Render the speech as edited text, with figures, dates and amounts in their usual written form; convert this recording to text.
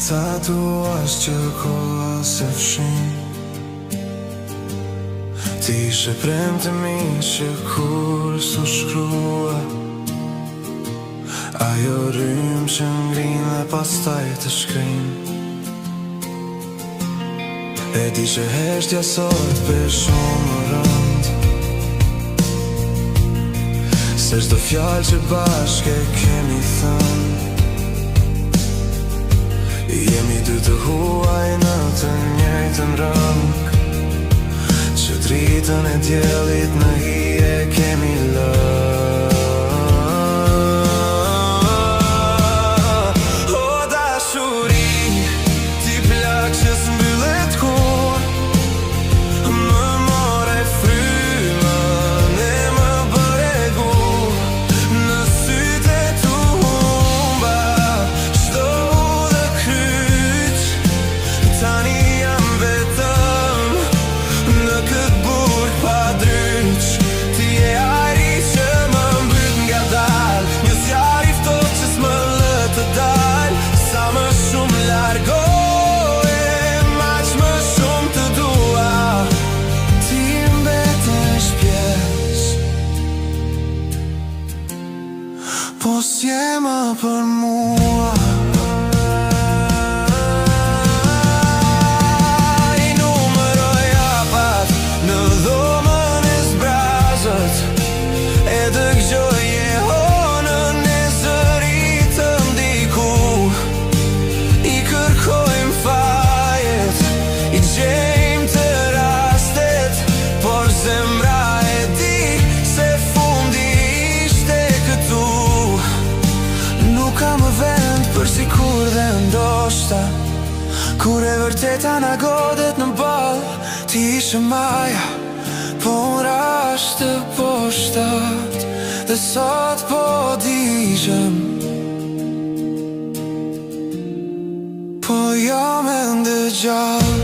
Tatuash që koha se fshin. Ti ishe premte mi që kur s'u shkrua, ajo rrymë që ngrin dhe pastaj të shkrin. E di që heshtja sot për shumë më rënd, se çdo fjalë që bashke kemi thënë, jemi dy të huaj në të njëjtën rëng, që dritën e diellit në hije kemi lënë. O dashuri, ti plak që s'mbyllet kur, më more frymën e më bëre gur, në sytë e tu humba çdo udhë kryq. Tani jam vetëm në këtë burg pa dryq. Ti je ajri që më mbyt nga dal, një zjarr i ftohtë që s'më lë të dal. Sa më shumë largohe, aq më shumë të dua. Ti mbetesh pjesë, po s'je më për mua. Sikur dhe ndoshta, kur e vërteta na godet në ball, ti ishe maja, po unë rash të poshtat, dhe sot po digjem, po jam ende gjallë.